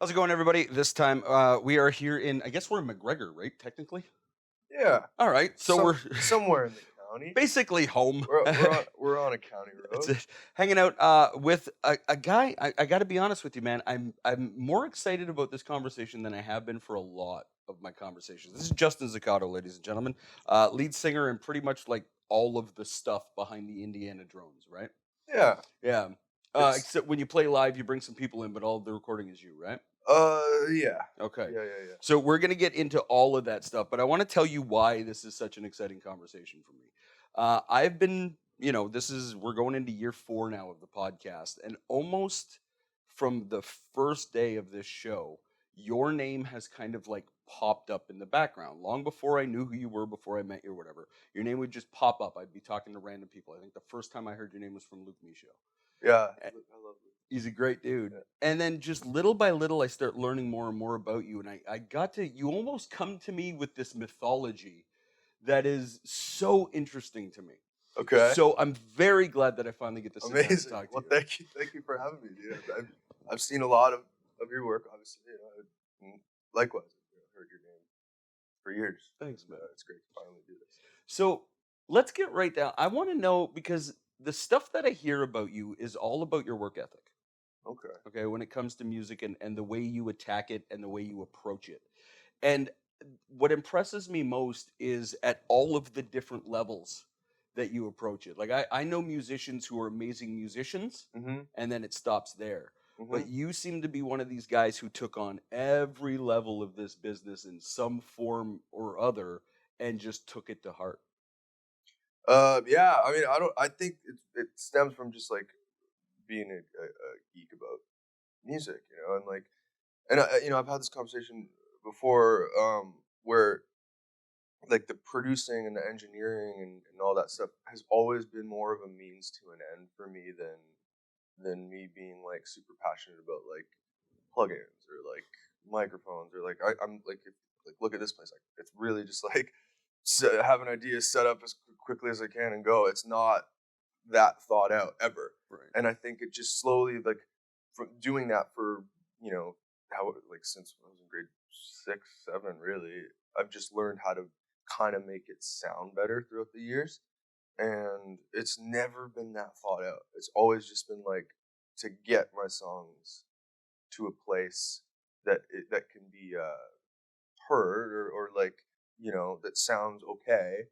How's it going, everybody? This time we are here I guess we're in McGregor, right? Technically. Yeah, All right. So we're somewhere in the county. basically home. We're on a county That's road. it. Hanging out with a guy. I got to be honest with you, man. I'm more excited about this conversation than I have been for a lot of my conversations. This is Justin Zuccato, ladies and gentlemen, lead singer and pretty much like all of the stuff behind the Indiana Drones, right? Yeah, Yeah. it's Except when you play live, you bring some people in, but all of the recording is you, right? yeah, Okay. yeah. So we're going to get into all of that stuff, but I want to tell you why this is such an exciting conversation for me. I've been, we're going into year 4 now of the podcast, and almost from the first day of this show, your name has kind of like popped up in the background. Long before I knew who you were, before I met you or whatever, your name would just pop up. I'd be talking to random people. I think the first time I heard your name was from Luke Michaud. Yeah. I love it. He's a great dude. Yeah. And then just little by little, I start learning more and more about you. And I got to, you almost come to me with this mythology that is so interesting to me. Okay. So I'm very glad that I finally get to sit down and Amazing. talk to Well, you. thank you for having me, dude. I've seen a lot of your work, obviously. And likewise, I've heard your name for years. Thanks, man. It's great to finally do this. So let's get right down. I want to know, because the stuff that I hear about you is all about your work ethic. Okay, when it comes to music and the way you attack it and the way you approach it. And what impresses me most is at all of the different levels that you approach it. Like I know musicians who are amazing musicians, Mm-hmm. and then it stops there. Mm-hmm. But you seem to be one of these guys who took on every level of this business in some form or other and just took it to heart. Yeah. I mean, I think it stems from just like being a geek about music, and I've had this conversation before, where like the producing and the engineering and all that stuff has always been more of a means to an end for me than me being like super passionate about like plugins or like microphones or like I'm like look at this place, like it's really just like have an idea set up as quickly as I can and go. It's not that thought out ever. Right. And I think it just slowly, like, from doing that for, how, like, since I was in grade 6, 7, really, I've just learned how to kind of make it sound better throughout the years. And it's never been that thought out. It's always just been like to get my songs to a place that can be heard or like, that sounds okay,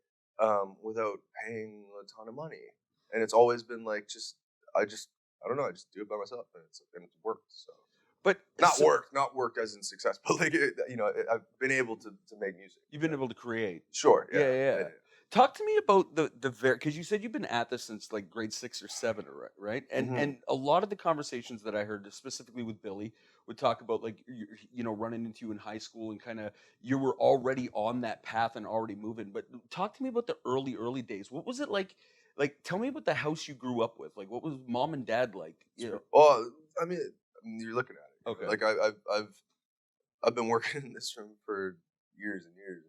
without paying a ton of money. And it's always been like I don't know, I just do it by myself, and it's worked. So, But not work as in success, but like I've been able to make music. You've been able to create. Sure, Yeah. Talk to me about the because you said you've been at this since like grade 6 or 7, right? Mhm. And a lot of the conversations that I heard, specifically with Billy, would talk about like running into you in high school and kind of you were already on that path and already moving. But talk to me about the early days. What was it like? Like, tell me about the house you grew up with. Like, what was mom and dad like? Well, I mean, you're looking at it. Okay. Like I've been working in this room for years and years.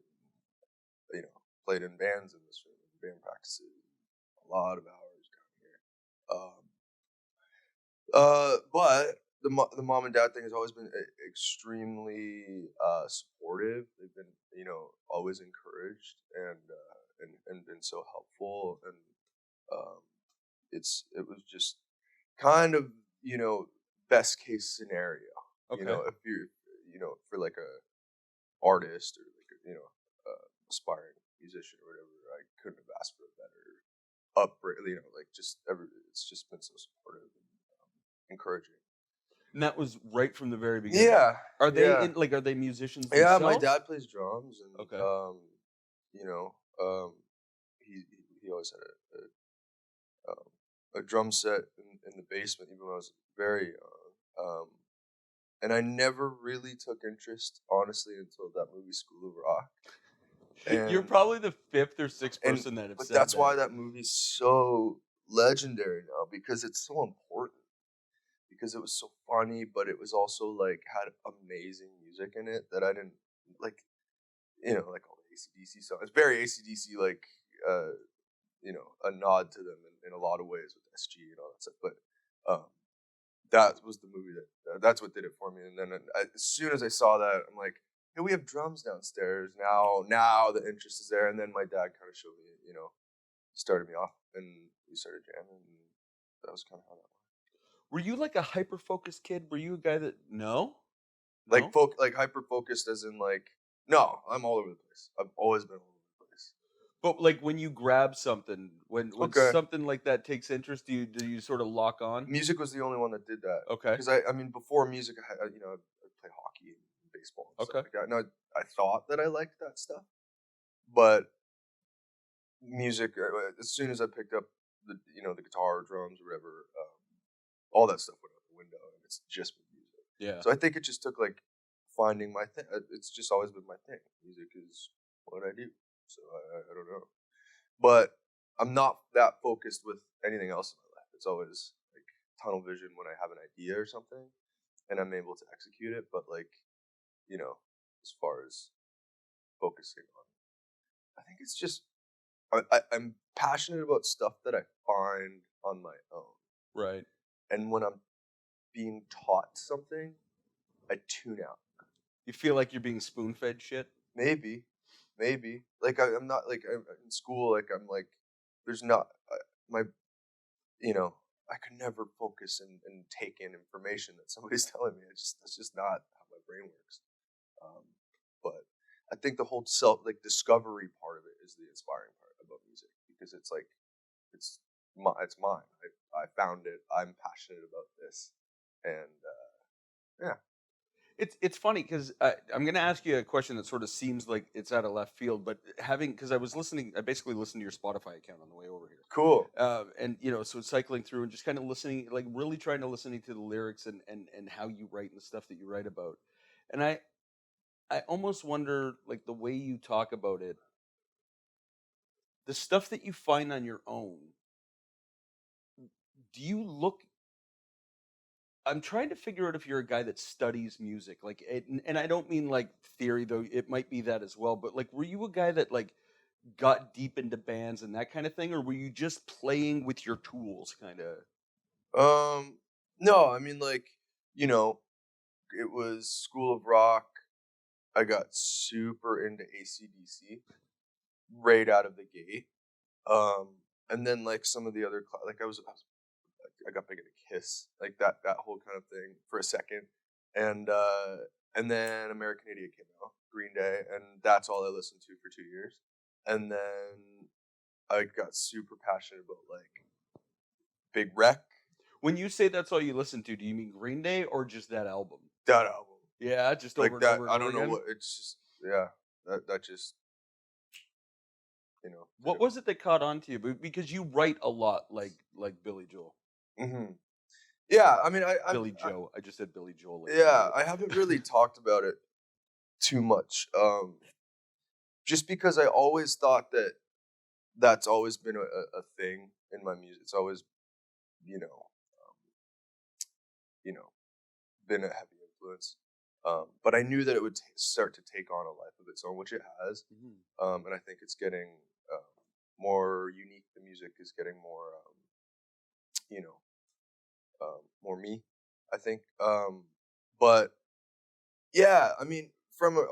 Played in bands in this room, band practices, a lot of hours down here. But the mom and dad thing has always been extremely supportive. They've been, always encouraged and been so helpful. And it was just kind of, best case scenario. Okay. If you're, for like a artist or like aspiring musician or whatever, I couldn't have asked for a better upbringing. It's just been so supportive and encouraging. And that was right from the very beginning. Yeah. Are they are they musicians Yeah, themselves? my dad plays drums, and Okay. he always had a drum set in the basement, even when I was very young. And I never really took interest, honestly, until that movie School of Rock. You're probably the 5th or 6th person that have but said that's that. why that movie's so legendary now, because it's so important. Because it was so funny, but it was also like had amazing music in it that I didn't like. Like all the AC/DC songs. It's very AC/DC, like a nod to them in a lot of ways with SG and all that stuff. But that was the movie that's what did it for me. And then as soon as I saw that, I'm like, hey, we have drums downstairs now. The interest is there. And then my dad kind of showed me, started me off, and we started jamming. And that was kind of how that went. Were you like a hyper focused kid? Were you a guy that no? Like like hyper focused, as in like, no, I'm all over the place. I've always been all over the place. But like when you grab something, when Okay. something like that takes interest, do you sort of lock on? Music was the only one that did that. Okay. Because I mean, before music, I play hockey and baseball and stuff like that. And I thought that I liked that stuff, but music, as soon as I picked up the guitar or drums or whatever, all that stuff went out the window, and it's just been music. Yeah. So I think it just took like finding my thing. It's just always been my thing. Music is what I do. So I don't know, but I'm not that focused with anything else in my life. It's always like tunnel vision when I have an idea or something, and I'm able to execute it. But like, as far as focusing on, I think it's just I'm passionate about stuff that I find on my own. Right. And when I'm being taught something, I tune out. You feel like you're being spoon fed shit? Maybe. Like I'm not like in school. Like I'm like, there's not my, I could never focus and take in information that somebody's telling me. That's just not how my brain works. But I think the whole discovery part of it is the inspiring part about music, because it's like, it's mine. I found it. I'm passionate about this, and yeah. It's funny because I'm going to ask you a question that sort of seems like it's out of left field, but because I basically listened to your Spotify account on the way over here. Cool. And so cycling through and just kind of listening, like really trying to listen to the lyrics and how you write and the stuff that you write about. And I almost wonder, like, the way you talk about it, the stuff that you find on your own, do you look, I'm trying to figure out if you're a guy that studies music, like, and I don't mean like theory, though it might be that as well. But like, were you a guy that like got deep into bands and that kind of thing, or were you just playing with your tools, kind of? No, I mean, like, it was School of Rock. I got super into AC/DC right out of the gate. And then like some of the other like I got big into Kiss, like that whole kind of thing for a second, and then American Idiot came out, Green Day, and that's all I listened to for 2 years, and then I got super passionate about like Big Wreck. When you say that's all you listen to, do you mean Green Day or just that album? That album, yeah, just like over that. and over. I don't again? know what it's just. Yeah, that just. What was it that caught on to you? Because you write a lot, like Billy Joel. Mm-hmm. Yeah, I mean, Billy Joe. I just said Billy Joel. Like, yeah, I haven't really talked about it too much, just because I always thought that that's always been a thing in my music. It's always, been a heavy influence. But I knew that it would start to take on a life of its own, which it has. Mm-hmm. And I think it's getting more unique. The music is getting more, more me, I think. But yeah, I mean,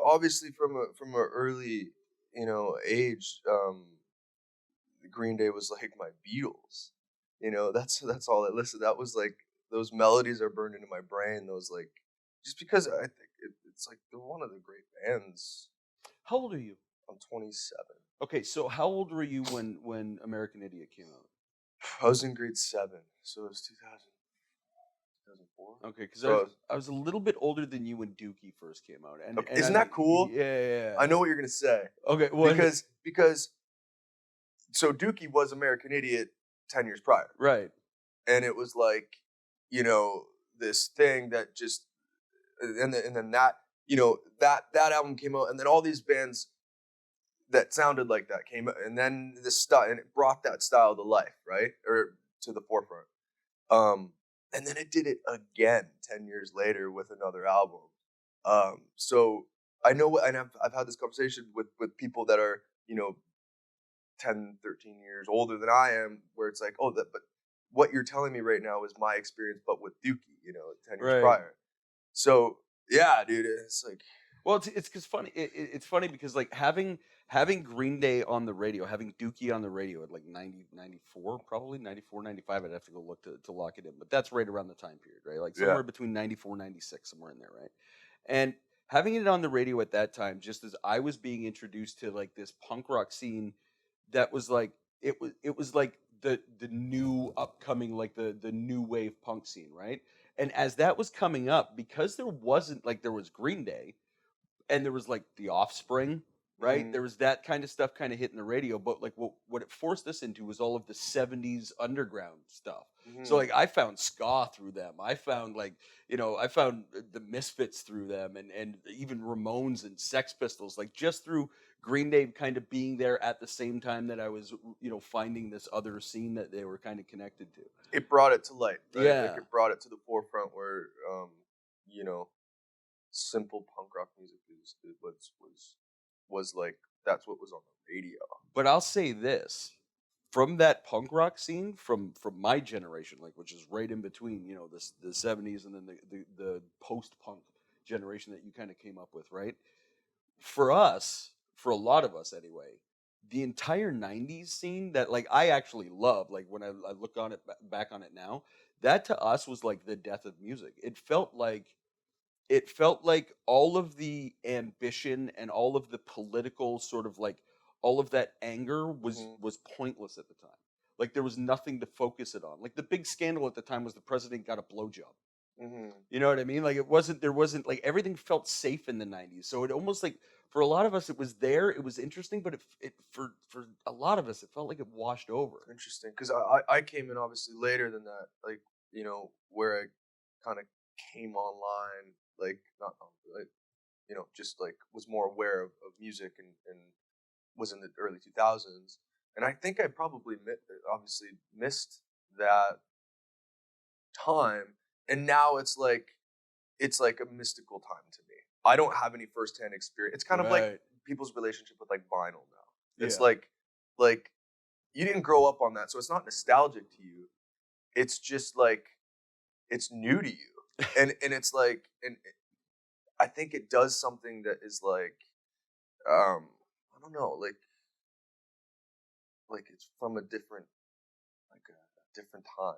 obviously from a early, age, Green Day was like my Beatles. That's all I listened. That was like, those melodies are burned into my brain. Those, like, just because I think it's like they're one of the great bands. How old are you? I'm 27. Okay, so how old were you when American Idiot came out? I was in grade 7, so it was 2004. Okay, because I was a little bit older than you when Dookie first came out, and isn't that cool? Yeah. I know what you're gonna say. Okay, well, because so Dookie was American Idiot 10 years prior, right? And it was like, this thing that just, and then that, that album came out, and then all these bands that sounded like that came out, and then this style, and it brought that style to life, right, or to the forefront. And then it did it again 10 years later with another album. So I know, and I've had this conversation with people that are 10, 13 years older than I am, where it's like, but what you're telling me right now is my experience, but with Dookie, 10 years Right. prior. So yeah, dude, it's like, Well, it's cause funny. It's funny because like having Green Day on the radio, having Dookie on the radio at like 90, 94, probably 94, 95. I'd have to go look to lock it in, but that's right around the time period, right? Like yeah, somewhere between 94, 96, somewhere in there, right? And having it on the radio at that time, just as I was being introduced to like this punk rock scene that was like it was like the new upcoming like the new wave punk scene, right? And as that was coming up, because there was Green Day and there was like the Offspring, right? mhm, There was that kind of stuff kind of hitting the radio, but like what it forced us into was all of the 70s underground stuff. So mhm. like I found ska through them. I found I found the Misfits through them and even Ramones and Sex Pistols, like just through Green Day kind of being there at the same time that I was finding this other scene that they were kind of connected to. It brought it to light, right? Like Yeah. it brought it to the forefront where, you know, simple punk rock music was like that's what was on the radio. But I'll say this, from that punk rock scene, from my generation, like which is right in between, the 70s and then the post punk generation that you kind of came up with, right? For us, for a lot of us anyway, the entire 90s scene that like I actually love, like when I look on it back on it now, that to us was like the death of music. It felt like all of the ambition and all of the political sort of like all of that anger was Hmm. was pointless at the time. Like there was nothing to focus it on. Like the big scandal at the time was the president got a blowjob. Hmm. You know what I mean? Like there wasn't like everything felt safe in the 90s. So it almost like for a lot of us it was there, it was interesting, but for a lot of us it felt like it washed over. Interesting, because I came in obviously later than that, like where I kind of came online, like not like, just like was more aware of music and was in the early 2000s, and I think I probably obviously missed that time, and now it's like a mystical time to me. I don't have any firsthand experience. It's kind of like Right. people's relationship with like vinyl now. It's Yeah. like you didn't grow up on that, so it's not nostalgic to you. It's just like it's new to you, and it's like I think it does something that is like I don't know, like it's from a different like a different time.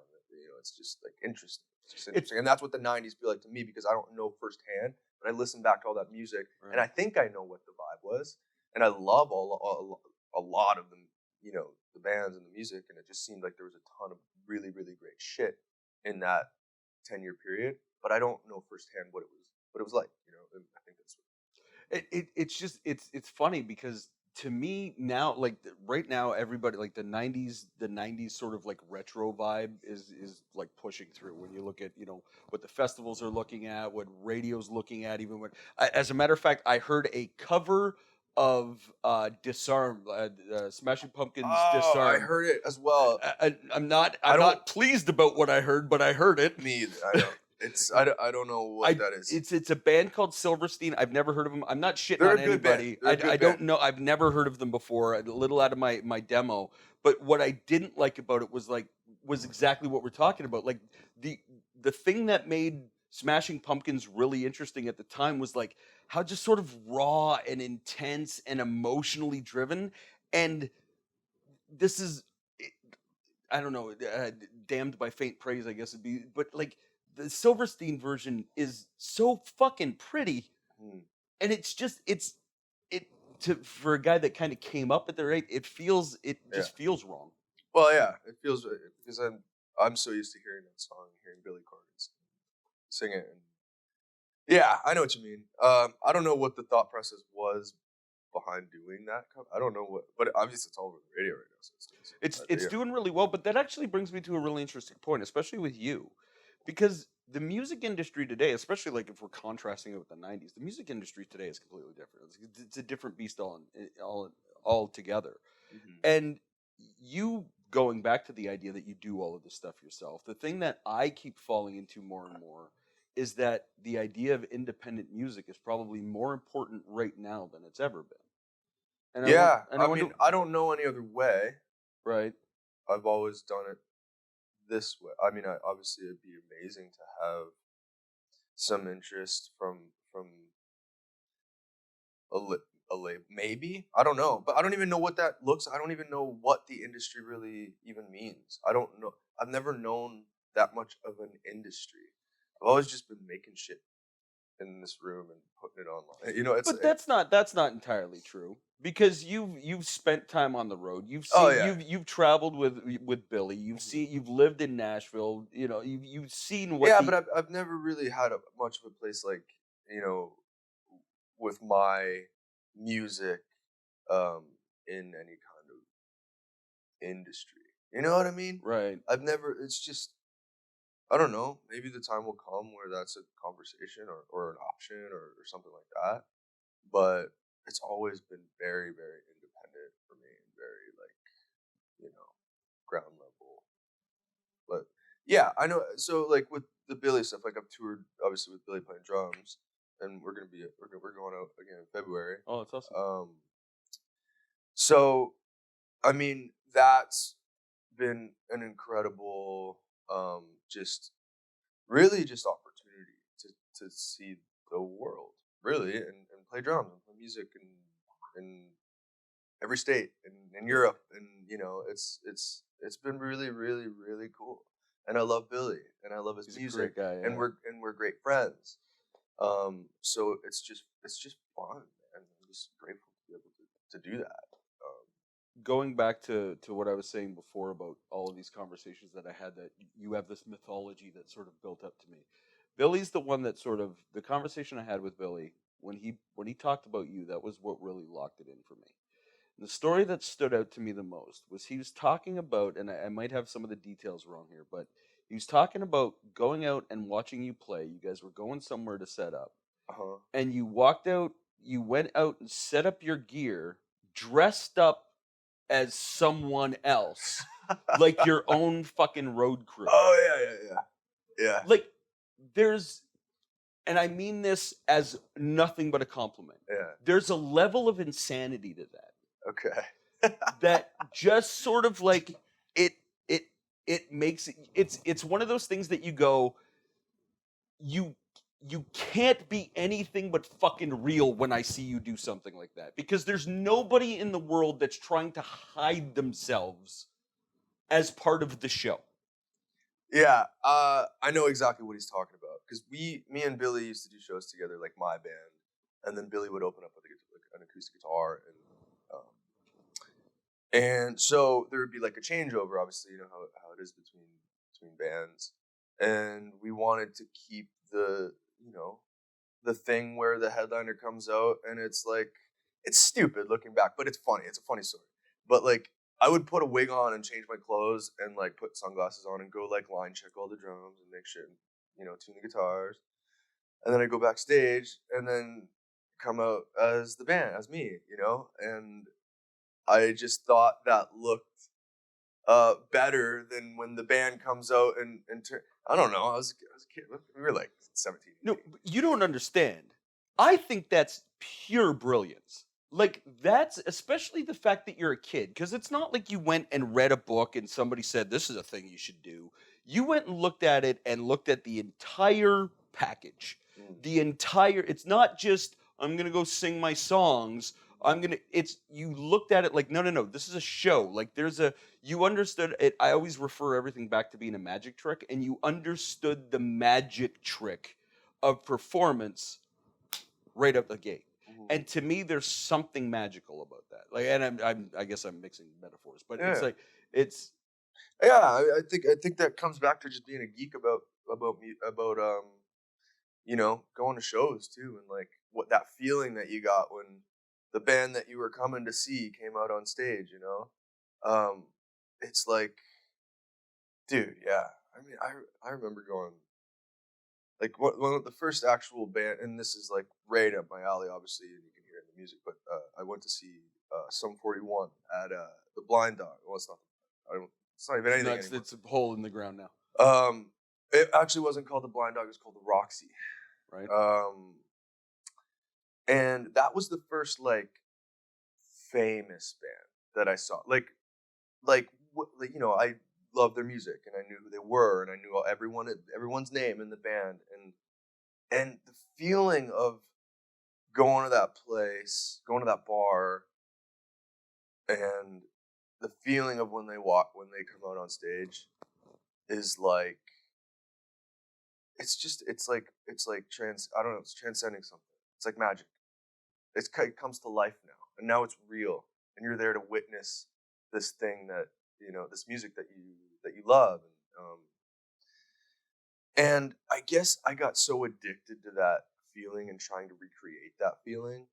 It's just like interesting. It's just It's interesting, and that's what the '90s feel like to me because I don't know firsthand, but I listen back to all that music, and right. I think I know what the vibe was, and I love a lot of them, the bands and the music, and it just seemed like there was a ton of really really great shit in that 10-year period, but I don't know firsthand what it was like. And I think that's It's just it's funny because to me now like right now everybody like the 90s sort of like retro vibe is like pushing through when you look at what the festivals are looking at, what radio's looking at, even when as a matter of fact I heard a cover of Disarm, Smashing Pumpkins oh, I Disarm. heard it as well. I'm not I I'm don't not pleased about what I heard, but I heard it. me either. I know I don't know what that is. It's a band called Silverstein. I've never heard of them. I'm not shitting They're on a good band. anybody. They're a good I don't band. know. I've never heard of them before. A little out of my demo. But what I didn't like about it was exactly what we're talking about. Like the the thing that made Smashing Pumpkins really interesting at the time was like how just sort of raw and intense and emotionally driven. And this is I don't know, damned by faint praise, I guess it'd be. But like the Silverstein version is so fucking pretty, Hmm. and it's just it to for a guy that kind of came up at the right, it Yeah. just feels wrong. Well, yeah, it feels because I'm so used to hearing that song, hearing Billy Corgan sing it, and yeah, I know what you mean. I don't know what the thought process was behind doing that. I don't know what, but obviously it's all over the radio right now, so it's doing It's something. it's doing really well, but that actually brings me to a really interesting point, especially with you, because the music industry today, especially like if we're contrasting it with the '90s, the music industry today is completely different. It's a different beast all together. Mhm. And you going back to the idea that you do all of this stuff yourself, the thing that I keep falling into more and more is that the idea of independent music is probably more important right now than it's ever been. And Yeah, I I wonder, mean, I don't know any other way. right? I've always done it this way. I mean, obviously it'd be amazing to have some interest from a label, maybe. I don't know, but I don't even know what that looks. I don't even know what the industry really even means. I don't know. I've never known that much of an industry. I've always just been making shit in this room and putting it online. You know, it's. But that's not entirely true, because you've spent time on the road. You've Oh, seen yeah. you've traveled with Billy. You've lived in Nashville. You know, you've seen what. Yeah, the, but I've never really had much of a place like, you know, with my music in any kind of industry. You know what I mean? right. I've never. It's just, I don't know. Maybe the time will come where that's a conversation or an option or something like that. But it's always been very, very independent for me and very, like, ground level. But yeah, I know. So like with the Billy stuff, like I've toured obviously with Billy playing drums, and we're going out again in February. Oh, that's awesome. So I mean that's been an incredible, just really just opportunity to see the world really and play drums and play music in every state in Europe, and it's been really, really, really cool. And I love Billy and I love his He's a music, great guy, and yeah. we're great friends. So it's just fun, and I'm just grateful to be able to do that. Going back to what I was saying before about all of these conversations that I had, that you have this mythology that sort of built up to me. Billy's the one that sort of, the conversation I had with Billy when he talked about you, that was what really locked it in for me. The story that stood out to me the most was he was talking about, and I might have some of the details wrong here, but he was talking about going out and watching you play. You guys were going somewhere to set up, Uh-huh. and you went out and set up your gear, dressed up as someone else, like your own fucking road crew. Oh yeah. Like, and I mean this as nothing but a compliment. Yeah. There's a level of insanity to that. Okay. That just sort of like it makes it's one of those things that you go, you can't be anything but fucking real when I see you do something like that, because there's nobody in the world that's trying to hide themselves as part of the show. Yeah, I know exactly what he's talking about, because me and Billy used to do shows together, like my band, and then Billy would open up with an acoustic guitar, and so there would be like a changeover. Obviously, you know how it is between bands, and we wanted to keep the thing where the headliner comes out, and it's like, it's stupid looking back, but it's funny. It's a funny story, but like, I would put a wig on and change my clothes and like put sunglasses on and go like line check all the drums and make shit, tune the guitars. And then I go backstage and then come out as the band, as me, and I just thought that looked better than when the band comes out and I don't know. I was a kid. We were like 17. No, you don't understand. I think that's pure brilliance. Like, that's especially the fact that you're a kid, because it's not like you went and read a book and somebody said this is a thing you should do. You went and looked at it and looked at the entire package. It's not just, I'm going to go sing my songs. You looked at it like, no, this is a show. Like, you understood it. I always refer everything back to being a magic trick, and you understood the magic trick of performance right up the gate. And to me, there's something magical about that. Like, and I guess I'm mixing metaphors, but it's like, yeah. I think that comes back to just being a geek about going to shows too, and like what that feeling that you got when the band that you were coming to see came out on stage. It's like, dude, yeah. I mean, I remember going, like, one of the first actual band, and this is like right up my alley, obviously, and you can hear it in the music. But I went to see Sum 41 at the Blind Dog. Well, it's not. It's not even anything anymore. It's a hole in the ground now. It actually wasn't called the Blind Dog. It was called the Roxy. Right. And that was the first like famous band that I saw. I loved their music, and I knew who they were, and I knew everyone's name in the band, and the feeling of going to that place, going to that bar, and the feeling of when they come out on stage is like, it's like I don't know, it's transcending something. It's like magic. It comes to life now, and now it's real, and you're there to witness this thing that, this music that you love, and I guess I got so addicted to that feeling and trying to recreate that feeling,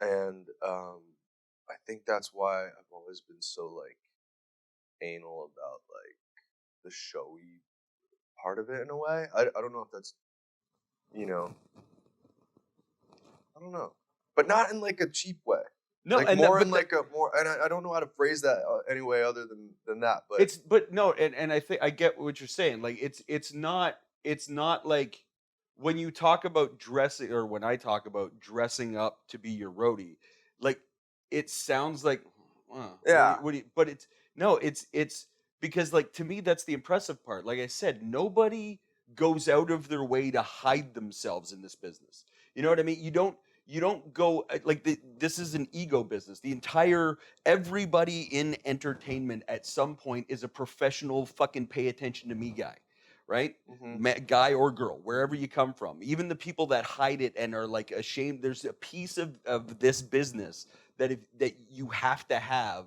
and I think that's why I've always been so like anal about like the showy part of it in a way. I don't know if that's, I don't know, but not in like a cheap way. No, Like and more in like a more, and I don't know how to phrase that any way other than that. But I think I get what you're saying. Like it's not like when you talk about dressing, or when I talk about dressing up to be your roadie, like it sounds like, yeah, but it's no, it's because, like, to me that's the impressive part. Like I said, nobody goes out of their way to hide themselves in this business. You know what I mean? You don't go like this is an ego business. Everybody in entertainment at some point is a professional fucking pay attention to me guy, right? Guy or girl, wherever you come from. Even the people that hide it and are like ashamed, there's a piece of this business that you have to have.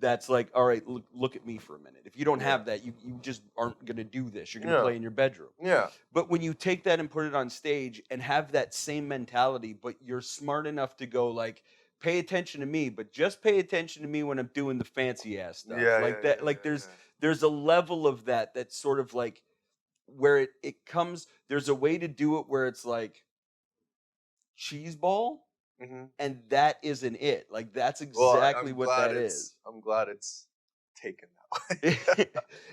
That's like, all right, look at me for a minute. If you don't have that, you just aren't going to do this. You're going to play in your bedroom. Yeah. But when you take that and put it on stage and have that same mentality, but you're smart enough to go like, pay attention to me, but just pay attention to me when I'm doing the fancy ass stuff. There's a level of that that's sort of like where it comes, there's a way to do it where it's like cheese ball. And that isn't it. Like that's exactly what that is. I'm glad it's taken that way.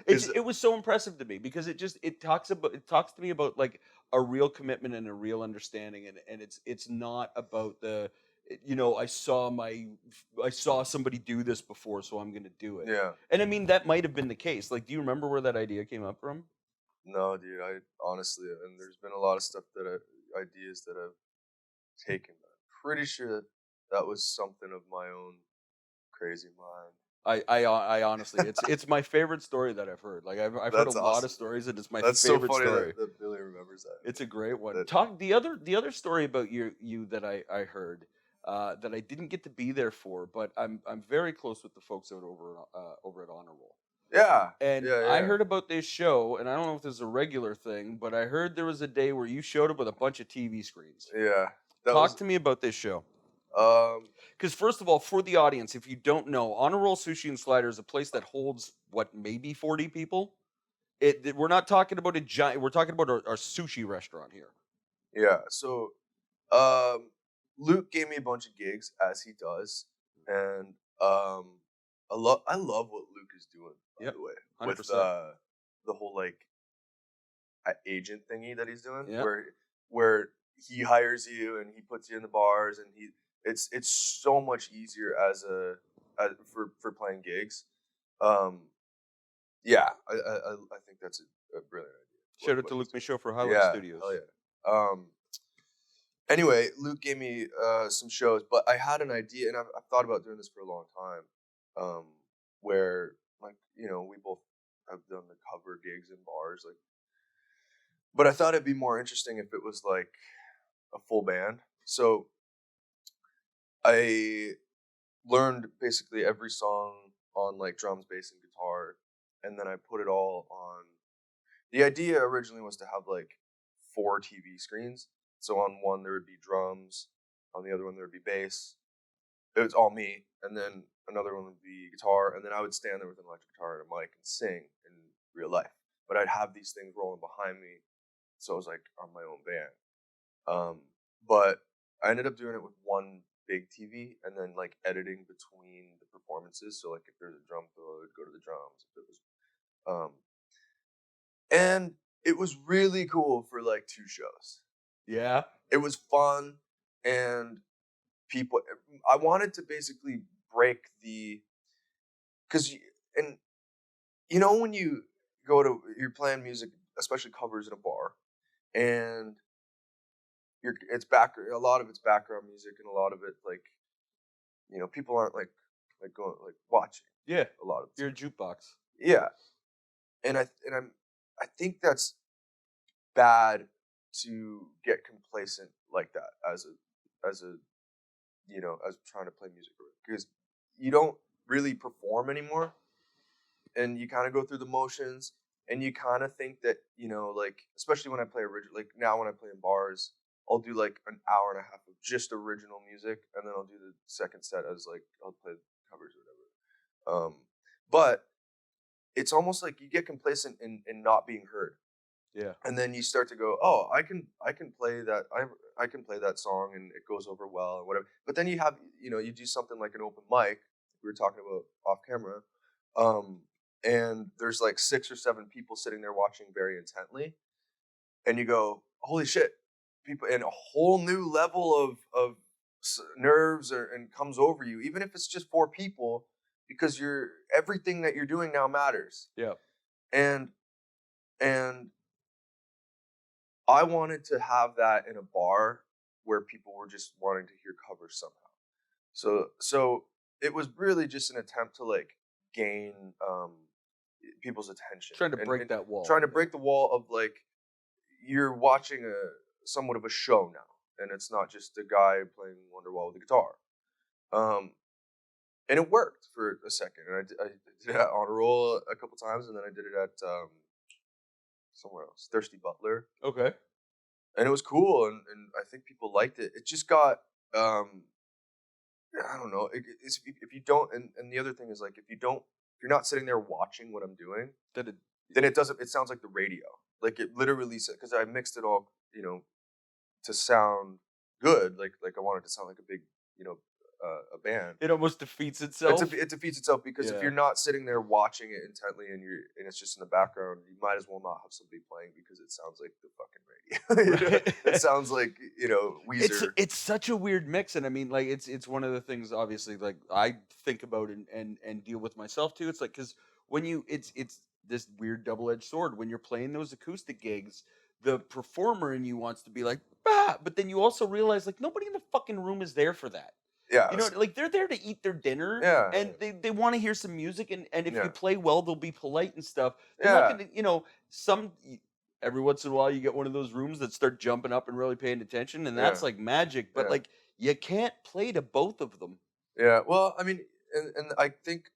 It was so impressive to me because it talks to me about like a real commitment and a real understanding, and it's not about I saw somebody do this before, so I'm gonna do it. Yeah. And I mean that might have been the case. Like, do you remember where that idea came up from? No, dude. I honestly, and there's been a lot of stuff ideas that I've taken. Pretty sure that was something of my own crazy mind. I honestly, it's my favorite story that I've heard. Like I've heard a lot of stories, and it's my favorite so funny story. That Billy remembers that. It's a great one. The other story about you that I heard that I didn't get to be there for, but I'm very close with the folks over at Honor Roll. Yeah. And I heard about this show, and I don't know if this is a regular thing, but I heard there was a day where you showed up with a bunch of TV screens. Yeah. Talk to me about this show. Because first of all, for the audience, if you don't know, Honor Roll Sushi and Slider is a place that holds maybe 40 people. We're not talking about a giant. We're talking about our sushi restaurant here. Yeah. So, Luke gave me a bunch of gigs, as he does, and I love what Luke is doing. By the way, 100%. With the whole like agent thingy that he's doing, where he hires you and he puts you in the bars, and it's so much easier for playing gigs. Yeah, I think that's a brilliant idea. Shout out to Luke Michaud for Highlight Studios. Hell yeah. Anyway, Luke gave me some shows, but I had an idea, and I've thought about doing this for a long time, where like we both have done the cover gigs in bars, like. But I thought it'd be more interesting if it was like a full band. So I learned basically every song on like drums, bass, and guitar, and then I put it all on. The idea originally was to have like 4 TV screens. So on one there would be drums, on the other one there would be bass. It was all me, and then another one would be guitar, and then I would stand there with an electric guitar and a mic and sing in real life. But I'd have these things rolling behind me. So I was like on my own band. But I ended up doing it with one big TV and then like editing between the performances. So like if there's a drum fill, I would go to the drums. If it was, and it was really cool for like 2 shows. Yeah. It was fun, and I wanted to basically break and you know, when you're playing music, especially covers in a bar, and a lot of it's background music, and a lot of it like, you know, people aren't like going like watching. Yeah, A lot of you're a jukebox. yeah, and I think that's bad to get complacent like that as a you know, as trying to play music, because you don't really perform anymore, and you kind of go through the motions, and you kind of think that, you know, like, especially when I play original, like now when I play in bars, I'll do like an hour and a half of just original music, and then I'll do the second set as like I'll play covers or whatever. But it's almost like you get complacent in not being heard. Yeah. And then you start to go, oh, I can play that. I can play that song and it goes over well and whatever. But then you have, you know, you do something like an open mic we were talking about off camera, and there's like 6 or 7 people sitting there watching very intently, and you go, holy shit, people, and a whole new level of nerves and comes over you, even if it's just 4 people, because everything that you're doing now matters. Yeah. And I wanted to have that in a bar where people were just wanting to hear covers somehow. So it was really just an attempt to like gain people's attention. Trying to break that wall. Trying to break the wall of like, you're watching somewhat of a show now, and it's not just a guy playing Wonderwall with a guitar. And it worked for a second. And I did it at Honor Roll a couple times, and then I did it at somewhere else, Thirsty Butler. Okay. And it was cool, and I think people liked it. It just got, I don't know. If you don't, and the other thing is like, if you're not sitting there watching what I'm doing, then it doesn't. It sounds like the radio. Like it literally said, because I mixed it all, you know, to sound good. Like I wanted to sound like a big, you know, a band. It almost defeats itself. It defeats itself because if you're not sitting there watching it intently and it's just in the background, you might as well not have somebody playing, because it sounds like the fucking radio. Right. It sounds like, you know, Weezer. It's such a weird mix, and I mean, like it's one of the things obviously like I think about and deal with myself too. It's like, because when it's this weird double-edged sword when you're playing those acoustic gigs. The performer in you wants to be like, bah, but then you also realize like nobody in the fucking room is there for that. Yeah. You know, like they're there to eat their dinner, Yeah. and they want to hear some music, and if Yeah. you play well, they'll be polite and stuff. They're not gonna, you know, every once in a while you get one of those rooms that start jumping up and really paying attention, and that's like magic. But like you can't play to both of them. Yeah. Well, I mean, and I think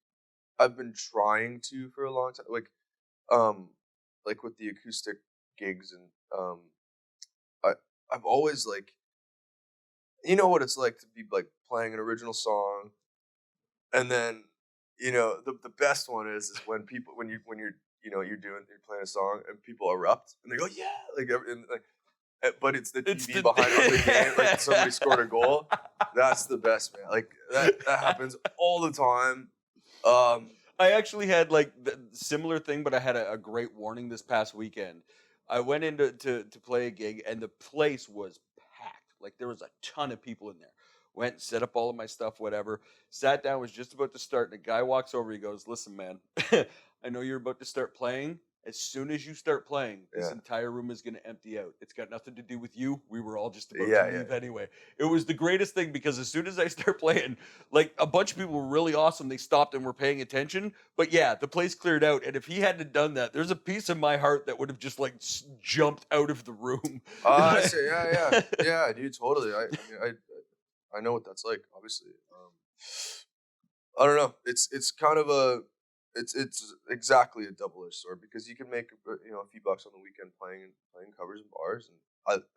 I've been trying to for a long time, like with the acoustic gigs, and I've always like, you know what it's like to be like playing an original song, and then, you know, the best one is when people when you're you know, you're playing a song and people erupt and they go, yeah, but it's the TV behind the game, like somebody scored a goal. That's the best, man. Like that happens all the time. I actually had like the similar thing, but I had a great warning this past weekend. I went in to play a gig, and the place was packed. Like there was a ton of people in there. Went, set up all of my stuff, whatever. Sat down, was just about to start, and a guy walks over. He goes, "Listen, man, I know you're about to start playing. As soon as you start playing, this entire room is going to empty out. It's got nothing to do with you. We were all just about to leave anyway." It was the greatest thing, because as soon as I start playing, like a bunch of people were really awesome. They stopped and were paying attention. But yeah, the place cleared out. And if he hadn't done that, there's a piece of my heart that would have just like jumped out of the room. Yeah, dude, totally. I mean, I know what that's like, obviously. I don't know. It's kind of it's exactly a double-edged sword, because you can make, you know, a few bucks on the weekend playing covers in bars,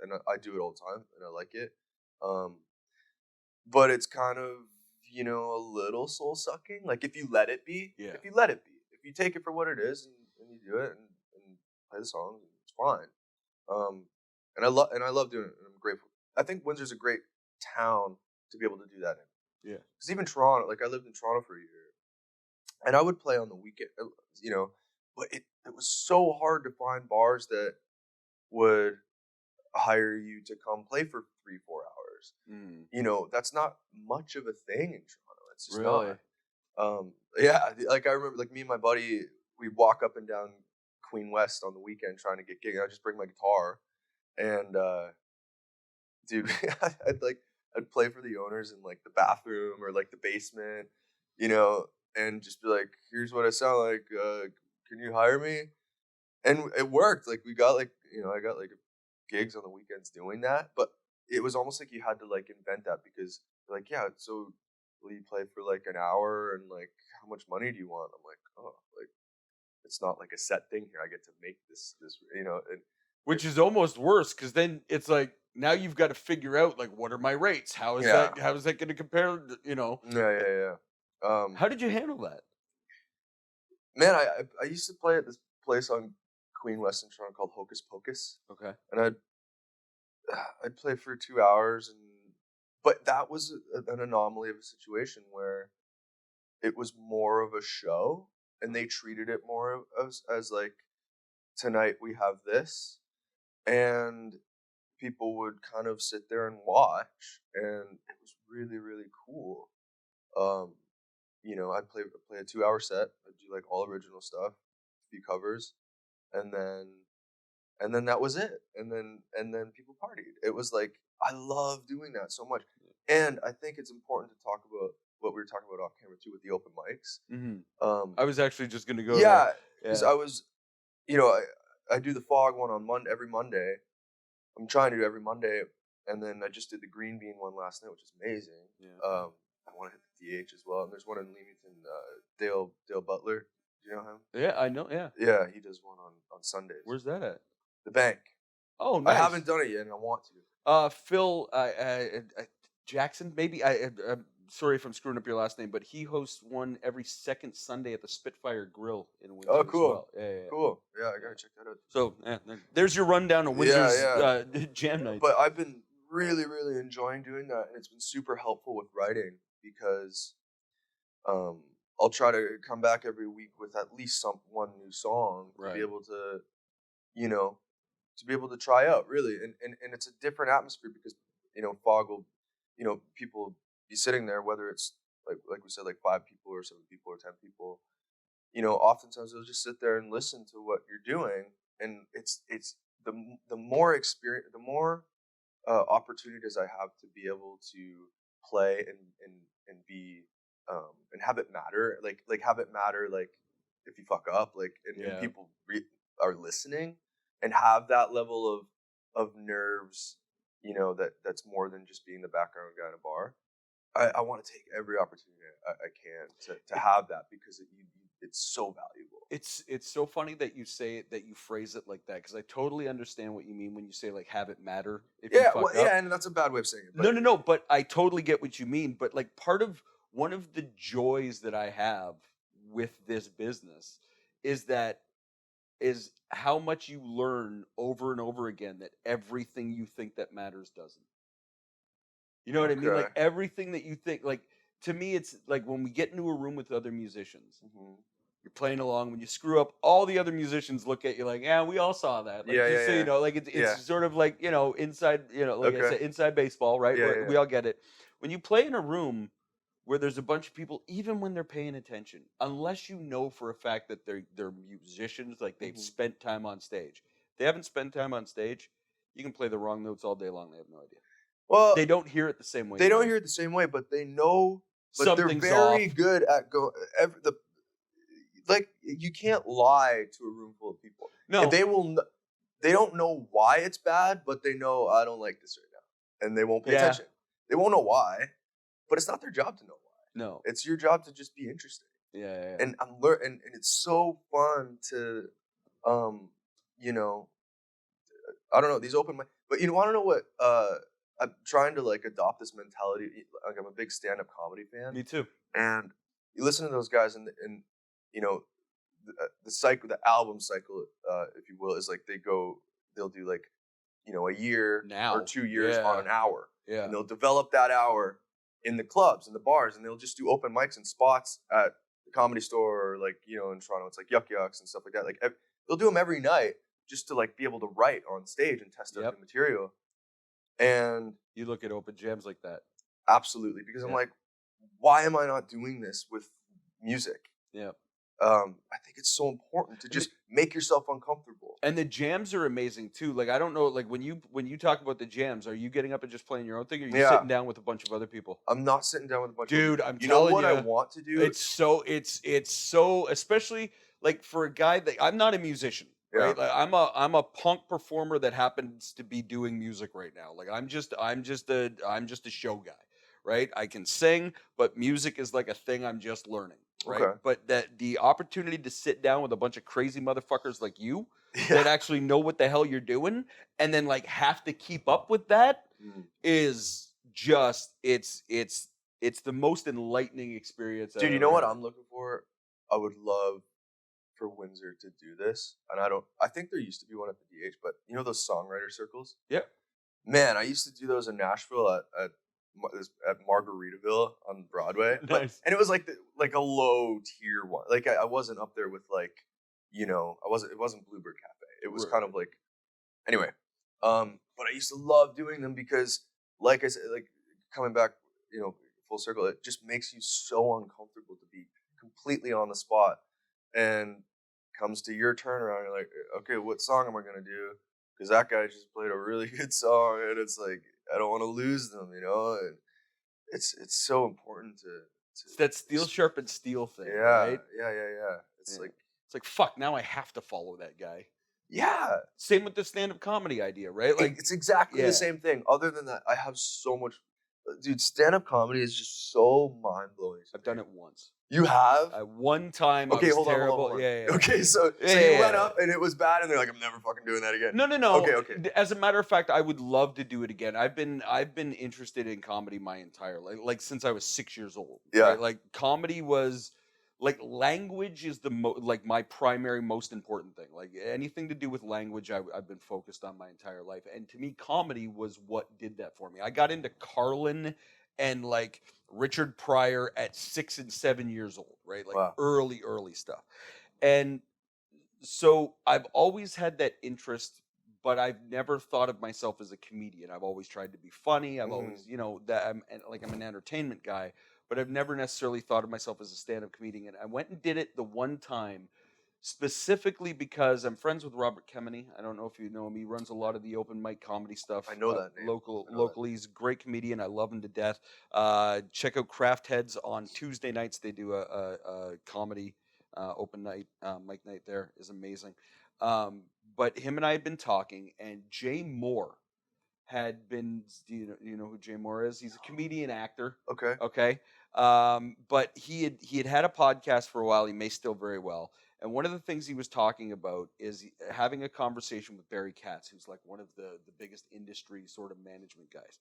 and I do it all the time, and I like it. But it's kind of, you know, a little soul-sucking. Like if you let it be, if you take it for what it is, and you do it and play the songs, it's fine. And I love doing it, and I'm grateful. I think Windsor's a great town to be able to do that in. Yeah. Because even Toronto, like I lived in Toronto for a year, and I would play on the weekend, you know, but it was so hard to find bars that would hire you to come play for 3-4 hours. You know, that's not much of a thing in Toronto. It's just really not. Yeah, like I remember, like me and my buddy, we'd walk up and down Queen West on the weekend trying to get gigs. I'd just bring my guitar, and dude, I'd play for the owners in like the bathroom or like the basement, you know, and just be like, "Here's what I sound like. Can you hire me?" And it worked. Like we got like, you know, I got like gigs on the weekends doing that, but it was almost like you had to like invent that because like, yeah, so will you play for like an hour and like how much money do you want? I'm like, oh, like it's not like a set thing here. I get to make this, you know, and Which is almost worse because then it's like now you've got to figure out like what are my rates? How is yeah, that going to compare? You know, yeah. how did you handle that? Man, I used to play at this place on Queen West in Toronto called Hocus Pocus, Okay. and I'd play for 2 hours, but that was an anomaly of a situation where it was more of a show, and they treated it more as like tonight we have this, and people would kind of sit there and watch, and it was really really cool. Um, you know, I'd play a 2 hour set. I'd do like all original stuff, a few covers, and then that was it. And then people partied. It was like I love doing that so much, and I think it's important to talk about what we were talking about off camera too with the open mics. I was actually just going to go Yeah, there. because I was, you know, I do the Fog one on every Monday. I'm trying to do every Monday, and then I just did the Green Bean one last night, which is amazing. Yeah. I want to hit the DH as well, and there's one in Leamington. Dale Butler, do you know him? Yeah, I know. Yeah. Yeah, he does one on Sundays. Where's that at? The Bank. Oh, nice. I haven't done it yet, and I want to. Phil Jackson, maybe. I'm sorry if I'm screwing up your last name, but he hosts one every second Sunday at the Spitfire Grill in Windsor. Oh, cool. As well. Yeah. Cool. Yeah, I gotta check that out. So there's your rundown of Windsor's jam nights. But I've been really, really enjoying doing that, and it's been super helpful with writing because I'll try to come back every week with at least one new song to be able to, you know, to be able to try out really, and it's a different atmosphere because you know Fog will, you know, people will be sitting there whether it's like we said like 5 people or 7 people or 10 people, you know, oftentimes they'll just sit there and listen to what you're doing, and it's the more experience, the more opportunities I have to be able to play and be and have it matter, like have it matter, like if you fuck up, like and people are listening and have that level of nerves, you know, that's more than just being the background guy in a bar. I want to take every opportunity I can to have that because it's so valuable. It's so funny that you say it, that you phrase it like that, because I totally understand what you mean when you say like have it matter. If you fuck up. Yeah, and that's a bad way of saying it. But No, but I totally get what you mean. But like one of the joys that I have with this business is how much you learn over and over again that everything you think that matters doesn't. You know what I mean? Like everything that you think, like to me, it's like when we get into a room with other musicians, you're playing along. When you screw up, all the other musicians look at you like, "Yeah, we all saw that." Like, so you know, like it's sort of like, you know, inside, you know, like I said, inside baseball, right? We all get it. When you play in a room where there's a bunch of people, even when they're paying attention, unless you know for a fact that they're musicians, like they've spent time on stage. If they haven't spent time on stage, you can play the wrong notes all day long. They have no idea. Well, they don't hear it the same way. They don't hear it the same way, but they know. But something's they're very off. good at like you can't lie to a room full of people. No, and they don't know why it's bad, but they know I don't like this right now, and they won't pay attention. They won't know why, but it's not their job to know why. No, it's your job to just be interesting. Yeah. And I'm and it's so fun to, you know, I don't know these open mic, but you want to know what? I'm trying to like adopt this mentality. Like I'm a big stand-up comedy fan. Me too. And you listen to those guys, and you know, the cycle, the album cycle, if you will, is like they'll do like, you know, a year or 2 years on an hour. Yeah. And they'll develop that hour in the clubs and the bars, and they'll just do open mics and spots at the Comedy Store, or like, you know, in Toronto, it's like Yuck Yucks and stuff like that. Like they'll do them every night just to like be able to write on stage and test out the material. And you look at open jams like that. Absolutely, because I'm like, why am I not doing this with music? Yeah. I think it's so important to just make yourself uncomfortable. And the jams are amazing too. Like I don't know, like when you talk about the jams, are you getting up and just playing your own thing, or are you sitting down with a bunch of other people? I'm not sitting down with a bunch of Dude, other I'm people. telling you know what ya, I want to do? It's so especially like for a guy that I'm not a musician, right? Like I'm a punk performer that happens to be doing music right now. Like I'm just a show guy, right? I can sing, but music is like a thing I'm just learning, right? Okay. But that the opportunity to sit down with a bunch of crazy motherfuckers like you that actually know what the hell you're doing and then like have to keep up with that is just it's the most enlightening experience. Dude, you know what I'm looking for? I would love for Windsor to do this, and I think there used to be one at the DH, but you know those songwriter circles? Yep. Man, I used to do those in Nashville at Margaritaville on Broadway. Nice. And it was like a low tier one. Like I wasn't up there with like, it wasn't Bluebird Cafe. It was kind of like, anyway. But I used to love doing them because, like I said, like coming back, full circle, it just makes you so uncomfortable to be completely on the spot. And comes to your turnaround, you're like, okay, what song am I gonna do? Because that guy just played a really good song, and it's like I don't want to lose them, And it's so important to it's that steel sharpened steel thing, yeah, right? Yeah. It's like fuck. Now I have to follow that guy. Yeah. Same with the stand-up comedy idea, right? Like it's exactly the same thing. Other than that, I have so much. Dude, stand-up comedy is just so mind-blowing. I've done it once. You have? One time. Okay, I was hold terrible. on. Yeah. Okay, so you went up and it was bad, and they're like, I'm never fucking doing that again. No. Okay. As a matter of fact, I would love to do it again. I've been interested in comedy my entire life, like since I was 6 years old. Yeah. Right? Like comedy was like language is like my primary most important thing. Like anything to do with language, I've been focused on my entire life. And to me, comedy was what did that for me. I got into Carlin and like Richard Pryor at 6 and 7 years old, right? Like early stuff. And so I've always had that interest, but I've never thought of myself as a comedian. I've always tried to be funny. I've always, that I'm an entertainment guy, but I've never necessarily thought of myself as a stand-up comedian. And I went and did it the one time, specifically because I'm friends with Robert Kemeny. I don't know if you know him. He runs a lot of the open mic comedy stuff. I know that name. Locally, he's a great comedian. I love him to death. Check out Craft Heads on Tuesday nights. They do a comedy open night, mic night. There is amazing. But him and I had been talking, and Jay Moore had been. Do you know who Jay Moore is? He's a comedian actor. Okay. But he had a podcast for a while. He may still very well. And one of the things he was talking about is having a conversation with Barry Katz, who's like one of the biggest industry sort of management guys.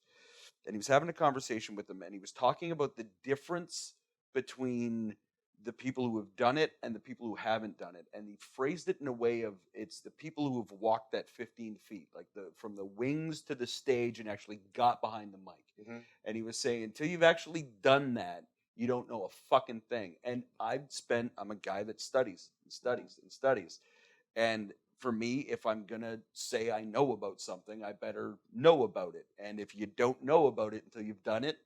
And he was having a conversation with him, and he was talking about the difference between the people who have done it and the people who haven't done it. And he phrased it in a way of it's the people who have walked that 15 feet, like from the wings to the stage and actually got behind the mic. Mm-hmm. And he was saying, until you've actually done that, you don't know a fucking thing. And I'm a guy that studies. And for me, if I'm going to say I know about something, I better know about it. And if you don't know about it until you've done it,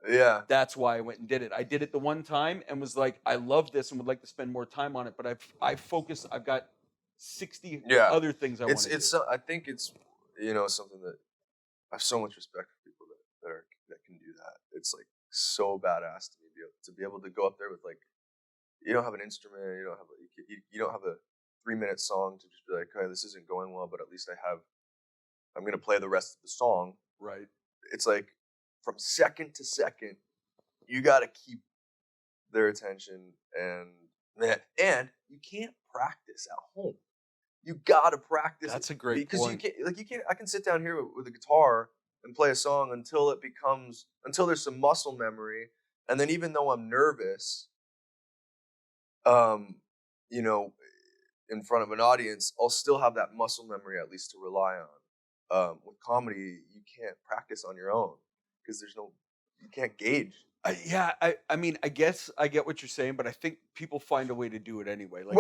yeah, that's why I went and did it. I did it the one time and was like, I love this and would like to spend more time on it. But I've got 60 other things I want to do. I think it's, something that I have so much respect for people that can do that. It's like so badass to me to be able to go up there with like, you don't have an instrument, you don't have a 3-minute song to just be like, okay, this isn't going well, but at least I'm going to play the rest of the song. Right. It's like from second to second, you got to keep their attention and you can't practice at home. You got to practice. That's a great point. Because you can't, I can sit down here with a guitar and play a song until there's some muscle memory. And then even though I'm nervous, in front of an audience, I'll still have that muscle memory at least to rely on. With comedy, you can't practice on your own because you can't gauge. I mean, I guess I get what you're saying, but I think people find a way to do it anyway. Like,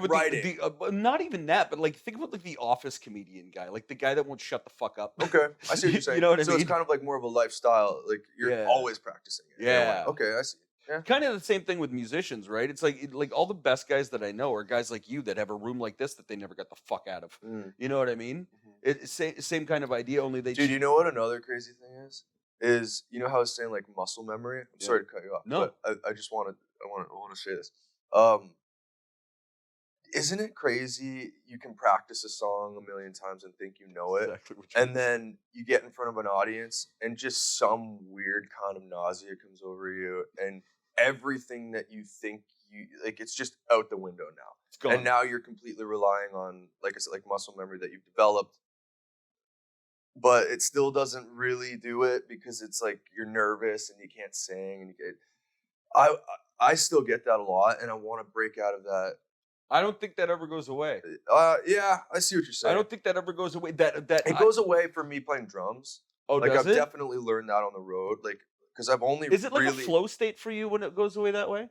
writing. Not even that, but like think about like the Office comedian guy, like the guy that won't shut the fuck up. Okay, I see what you're saying. You know what I mean? So it's kind of like more of a lifestyle. Like you're always practicing it. Yeah. Okay, I see. Yeah. Kind of the same thing with musicians, right? It's like all the best guys that I know are guys like you that have a room like this that they never got the fuck out of. Mm. You know what I mean? It's same kind of idea, only they. Dude, you know what another crazy thing is you know how I was saying like muscle memory. I'm sorry to cut you off, No. but I just want to say this. Isn't it crazy? You can practice a song a million times and think you know it, Exactly what you and then you get in front of an audience and just some weird kind of nausea comes over you, and everything that you think you like, it's just out the window now. It's gone. And now you're completely relying on, like I said, like muscle memory that you've developed, but it still doesn't really do it because it's like you're nervous and you can't sing, and you get. I still get that a lot, and I want to break out of that. I don't think that ever goes away. Yeah, I see what you're saying. I don't think that ever goes away. It goes away for me playing drums. Oh, like does I've it? definitely learned that on the road. Like, because I've only Is it like really... a flow state for you when it goes away that way?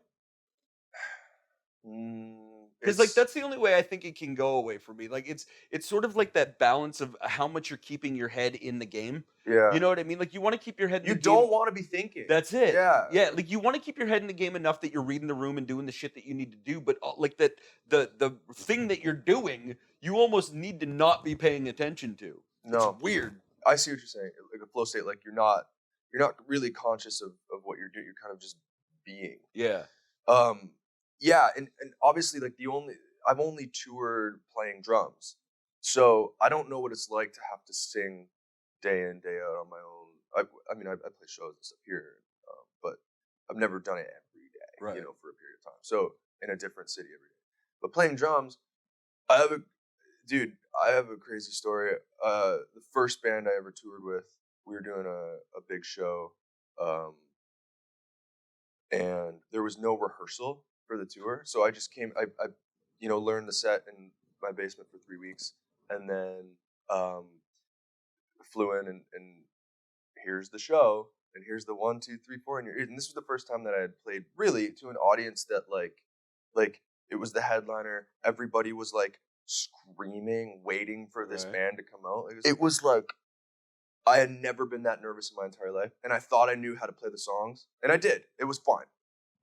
Because It's that's the only way I think it can go away for me. Like it's sort of like that balance of how much you're keeping your head in the game. yeah. You know what I mean? Like you want to keep your head in You the don't game. want to be thinking. That's it. Yeah. Yeah, like you want to keep your head in the game enough that you're reading the room and doing the shit that you need to do, but like that the thing that you're doing, you almost need to not be paying attention to. No. It's weird. I see what you're saying. Like a flow state, like you're not really conscious of what you're doing. You're kind of just being. Yeah. Yeah, and obviously like I've only toured playing drums. So I don't know what it's like to have to sing day in, day out on my own. I mean, I play shows and stuff here, but I've never done it every day, Right. you know, for a period of time. So in a different city every day. But playing drums, I have a crazy story. The first band I ever toured with, we were doing a big show, and there was no rehearsal for the tour. So I just came, I learned the set in my basement for 3 weeks, and then flew in and here's the show, and here's the 1, 2, 3, 4 in your ears. And this was the first time that I had played really to an audience that like it was the headliner. Everybody was like screaming, waiting for this band to come out. It was like I had never been that nervous in my entire life, and I thought I knew how to play the songs, and I did. It was fine,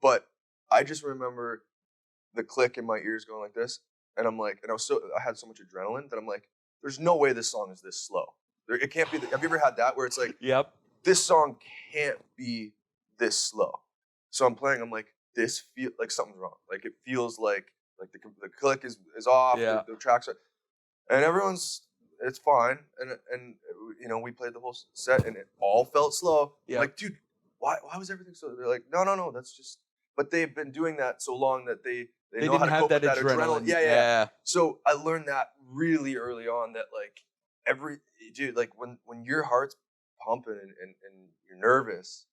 but I just remember the click in my ears going like this, and I'm like, and I had so much adrenaline that I'm like, there's no way this song is this slow. It can't be. Have you ever had that where it's like, yep, this song can't be this slow? So I'm playing. I'm like, this feel like something's wrong. Like it feels like the click is off. Yeah. The tracks are, and it's fine. And we played the whole set, and it all felt slow. Yeah. Like, dude, why was everything so? They're like, no, that's just. But they've been doing that so long that they know didn't how to have cope that with that adrenaline. Yeah. So I learned that really early on, that like like when your heart's pumping and you're nervous,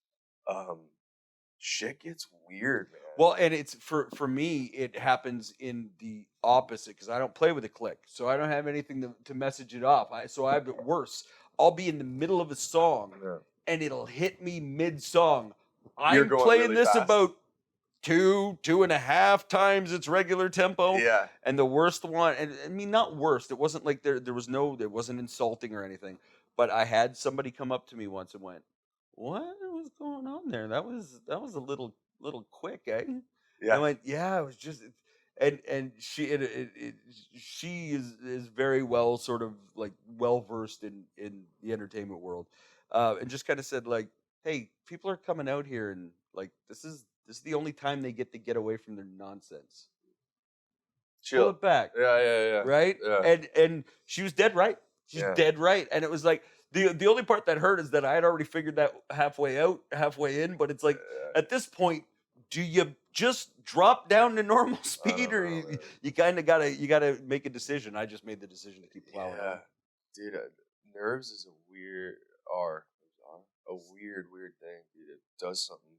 shit gets weird, man. Well, and it's for me, it happens in the opposite because I don't play with a click, so I don't have anything to message it off. So I have it worse. I'll be in the middle of a song, and it'll hit me mid-song. I'm playing really this fast. about 2.5 times its regular tempo. Yeah. And the worst one, and I mean, not worst. It wasn't like it wasn't insulting or anything. But I had somebody come up to me once and went, "What was going on there? That was a little quick, eh?" Yeah. I went, "Yeah, it was just." And she is very well sort of like well versed in the entertainment world, and just kind of said like, "Hey, people are coming out here, and like this is the only time they get away from their nonsense. Chill. Pull it back." Yeah. Right? Yeah. And she was dead right. She's dead right. And it was like the only part that hurt is that I had already figured that halfway in, but it's like at this point, do you just drop down to normal speed, or you kind of gotta make a decision? I just made the decision to keep plowing on. Dude, nerves is a weird thing, dude. It does something.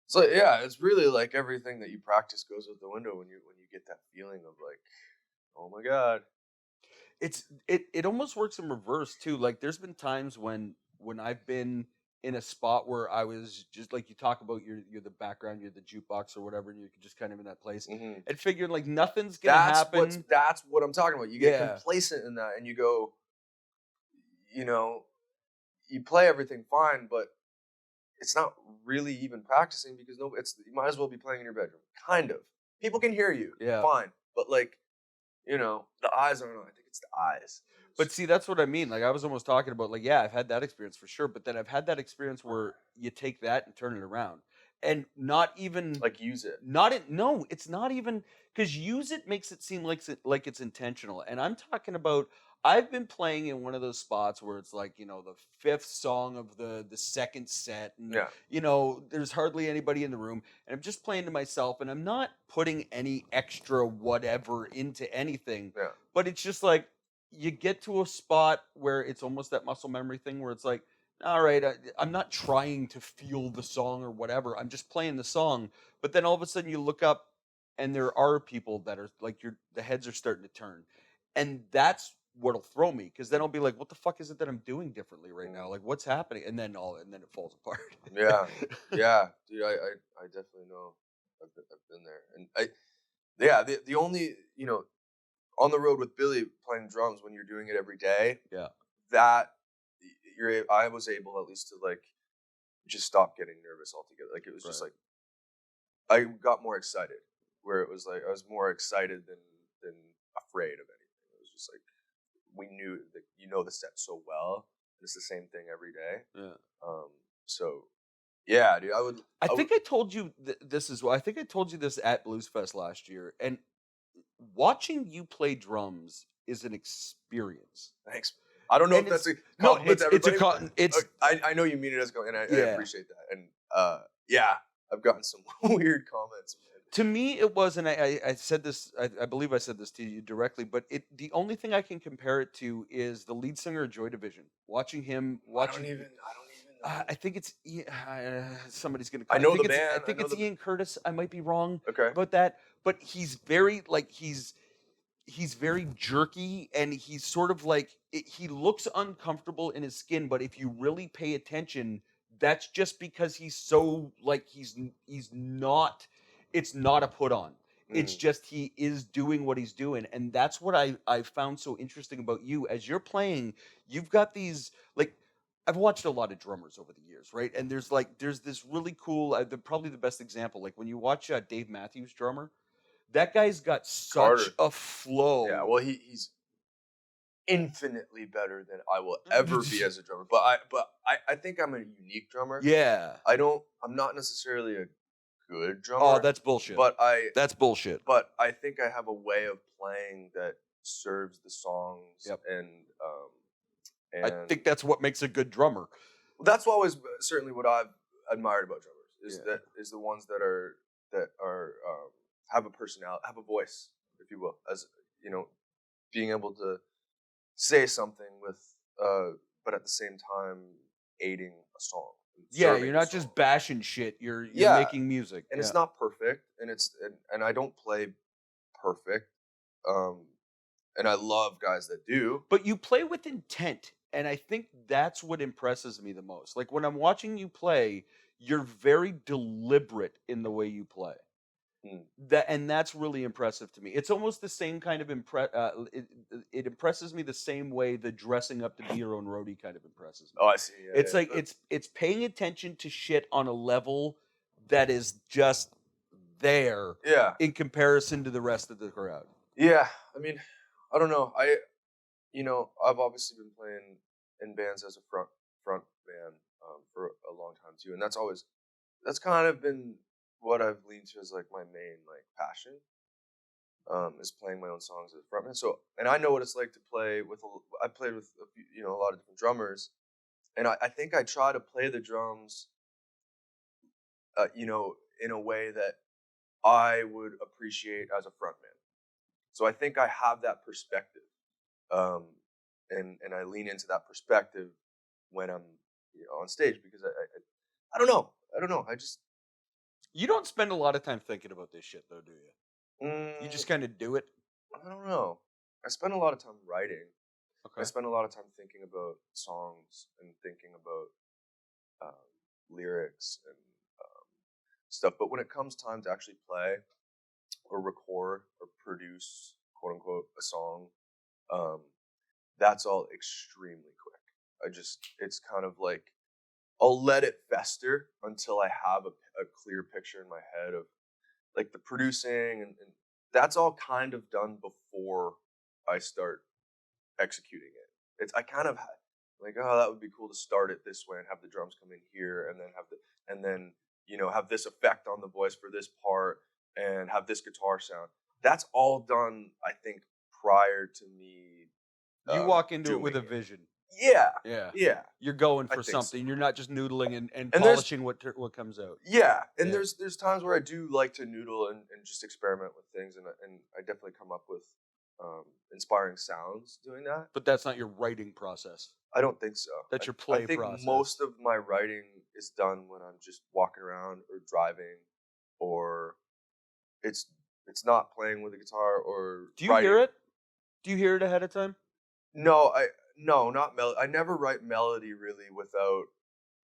So yeah, it's really like everything that you practice goes out the window when you get that feeling of like, oh my god. It almost works in reverse too. Like there's been times when I've been in a spot where I was just like, you talk about you're the background, you're the jukebox or whatever, and you're just kind of in that place and figuring like nothing's gonna happen. That's what I'm talking about. You get complacent in that, and you go, you play everything fine, but it's not really even practicing because you might as well be playing in your bedroom. Kind of. People can hear you. Yeah. Fine. But like, the eyes aren't on. I think it's the eyes. But see, that's what I mean. Like I was almost talking about, like, yeah, I've had that experience for sure. But then I've had that experience where you take that and turn it around, and not even like use it. No, it's not even because use it makes it seem like it's intentional. And I'm talking about. I've been playing in one of those spots where it's like, the fifth song of the second set, and there's hardly anybody in the room, and I'm just playing to myself, and I'm not putting any extra whatever into anything. Yeah. But it's just like you get to a spot where it's almost that muscle memory thing where it's like, all right, I'm not trying to feel the song or whatever. I'm just playing the song. But then all of a sudden you look up and there are people that are like the heads are starting to turn. And that's what'll throw me, because then I'll be like, what the fuck is it that I'm doing differently right now? Like, what's happening? And then it falls apart. Yeah. Dude, I definitely know. I've been there. And the only, on the road with Billy playing drums when you're doing it every day. Yeah. I was able at least to like just stop getting nervous altogether. Like it was just like I got more excited, where it was like I was more excited than afraid of anything. It was just like we knew that the set so well, and it's the same thing every day. Yeah. So yeah, dude, I think I told you this as well. I think I told you this at Blues Fest last year, and watching you play drums is an experience. Thanks. I don't know if that's a compliment to everybody. I know you mean it as a compliment, and I appreciate that. And I've gotten some weird comments. To me, it was, and I said this. I believe I said this to you directly, but the only thing I can compare it to is the lead singer of Joy Division. Watching him, I don't even. I think it's somebody's gonna. I know the band. I think it's Ian Curtis. I might be wrong about that, but he's very he's very jerky, and he's sort of like he looks uncomfortable in his skin. But if you really pay attention, that's just because he's so like he's not. It's not a put on. It's just he is doing what he's doing, and that's what I found so interesting about you as you're playing. You've got these like. I've watched a lot of drummers over the years, right? And there's this really cool, probably the best example. Like when you watch Dave Matthews Drummer, that guy's got such a flow. Yeah, well, he's infinitely better than I will ever be as a drummer. But I think I'm a unique drummer. Yeah. I'm not necessarily a good drummer. Oh, that's bullshit. That's bullshit. But I think I have a way of playing that serves the songs. Yep. And I think that's what makes a good drummer. Well, that's always certainly what I've admired about drummers is the ones that are have a personality, have a voice, if you will, as being able to say something with, but at the same time aiding a song. Yeah, you're not just bashing shit. You're making music, and it's not perfect, and I don't play perfect, and I love guys that do. But you play with intent. And I think that's what impresses me the most. Like when I'm watching you play, you're very deliberate in the way you play. And that's really impressive to me. It's almost the same kind of it impresses me the same way the dressing up to be your own roadie kind of impresses me. Oh, I see. Yeah, it's like it's paying attention to shit on a level that is just there. Yeah. In comparison to the rest of the crowd. Yeah, I mean, I don't know. I've obviously been playing in bands as a front man for a long time too, and that's kind of been what I've leaned to as like my main like passion, is playing my own songs as a frontman. So, and I know what it's like to play with. I played with a lot of different drummers, and I think I try to play the drums, in a way that I would appreciate as a frontman. So I think I have that perspective. And I lean into that perspective when I'm on stage, because I don't know. You don't spend a lot of time thinking about this shit though, do you? You just kind of do it. I don't know. I spend a lot of time writing. Okay. I spend a lot of time thinking about songs and thinking about lyrics and stuff. But when it comes time to actually play or record or produce, quote unquote, a song, that's all extremely quick. It's kind of like I'll let it fester until I have a clear picture in my head of like the producing, and that's all kind of done before I start executing it. It's I kind of like, oh, that would be cool to start it this way and have the drums come in here, and then have this effect on the voice for this part, and have this guitar sound. That's all done, I think, prior to me. You walk into it with a doing vision. Yeah, Yeah. yeah. You're going I for think so. something. You're not just noodling and And there's- polishing what comes out. Yeah, and Yeah. there's times where I do like to noodle and just experiment with things, and I definitely come up with inspiring sounds doing that. But that's not your writing process. I don't think so. That's your play I think process. most of my writing is done when I'm just walking around or driving, or it's not playing with a guitar or. Do you writing. hear it? Do you hear it ahead of time? No, not melody. I never write melody really without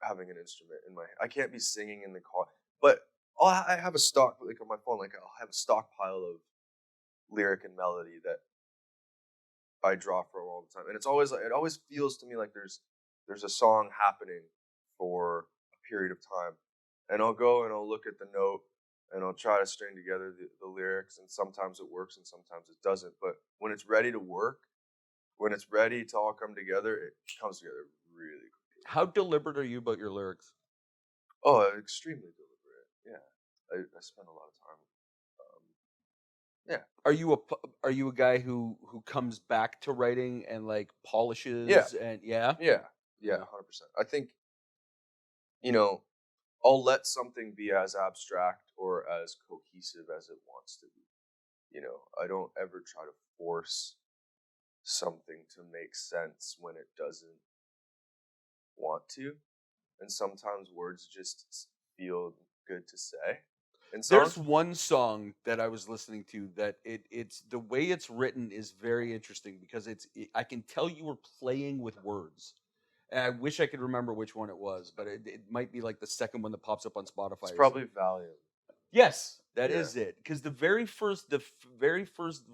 having an instrument in my head. I can't be singing in the car, but I have a stock, like on my phone, like I'll have a stockpile of lyric and melody that I draw from all the time, and it's always like, it always feels to me like there's a song happening for a period of time, and I'll go and I'll look at the note and I'll try to string together the lyrics, and sometimes it works and sometimes it doesn't. But when it's ready to work, when it's ready to all come together, it comes together really quickly. How deliberate are you about your lyrics? Oh, extremely deliberate. Yeah, I spend a lot of time. Yeah. Are you a guy who comes back to writing and like polishes? Yeah. And yeah. 100%. I think, I'll let something be as abstract or as cohesive as it wants to be. I don't ever try to force something to make sense when it doesn't want to. And sometimes words just feel good to say. And There's one song that I was listening to that it's the way it's written is very interesting because I can tell you were playing with words. And I wish I could remember which one it was, but it might be like the second one that pops up on Spotify. It's probably Valium. Yes, that is it. Because the very first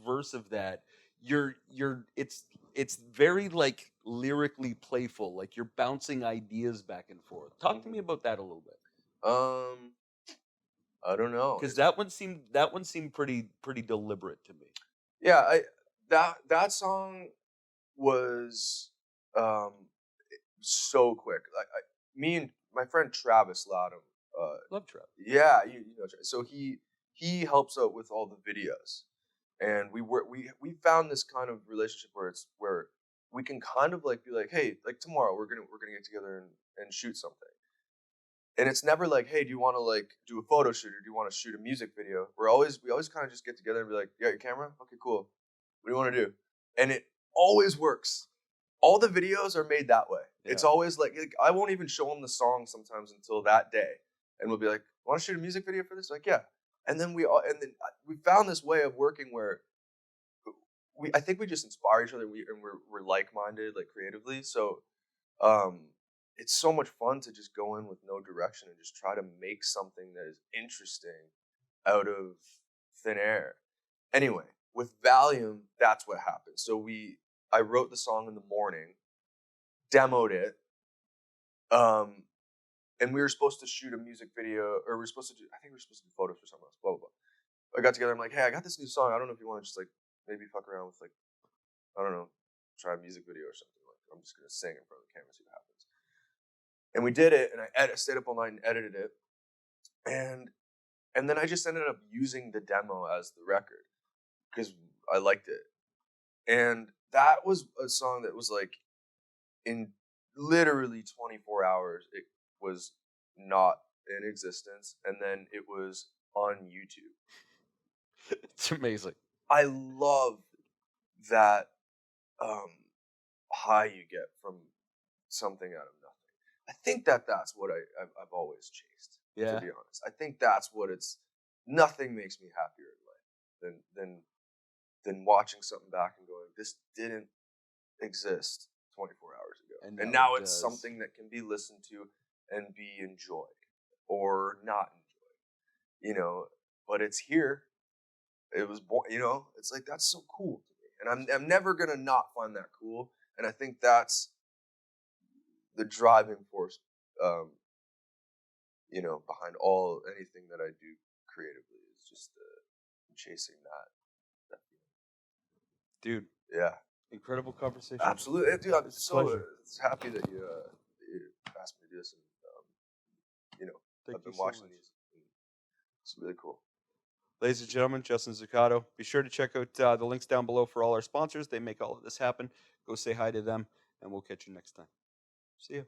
verse of that, it's very like lyrically playful, like you're bouncing ideas back and forth. Talk to me about that a little bit. I don't know, because that one seemed pretty deliberate to me. Yeah, that song was so quick. Like me and my friend Travis Latham. Love Travis. Yeah, you know. So he helps out with all the videos, and we found this kind of relationship where we can kind of like be like, hey, like tomorrow we're gonna get together and shoot something. And it's never like, hey, do you want to like do a photo shoot or do you want to shoot a music video? We always kind of just get together and be like, you got your camera? Okay, cool. What do you want to do? And it always works. All the videos are made that way. Yeah. It's always like I won't even show them the song sometimes until that day, and we'll be like, want to shoot a music video for this? Like, yeah. And then we found this way of working where I think we just inspire each other. We're like-minded, like creatively. So, it's so much fun to just go in with no direction and just try to make something that is interesting out of thin air. Anyway, with Valium, that's what happened. So I wrote the song in the morning, demoed it, and we were supposed to shoot a music video, or I think we were supposed to do photos for someone else, blah, blah, blah. I got together, I'm like, hey, I got this new song. I don't know if you want to just like maybe fuck around with like, I don't know, try a music video or something. Like, I'm just going to sing in front of the camera, see what happens. And we did it, and I stayed up all night and edited it. And then I just ended up using the demo as the record because I liked it. And that was a song that was like, in literally 24 hours, it was not in existence. And then it was on YouTube. It's amazing. I love that high you get from something out of nothing. I think that's what I've always chased. Yeah. To be honest, I think that's what it's. Nothing makes me happier in life than watching something back and going, this didn't exist 24 hours ago, and now it's something that can be listened to and be enjoyed or not enjoyed. But it's here. It was born. It's like that's so cool to me, and I'm never gonna not find that cool. And I think that's the driving force you know, behind anything that I do creatively is just chasing that Dude, yeah. incredible conversation. Absolutely, dude. I'm It's a so pleasure. happy that you asked me to do this, and you know, Thank I've been you so watching much. these. And it's really cool. Ladies and gentlemen, Justin Zuccato. Be sure to check out the links down below for all our sponsors. They make all of this happen. Go say hi to them, and we'll catch you next time. See you.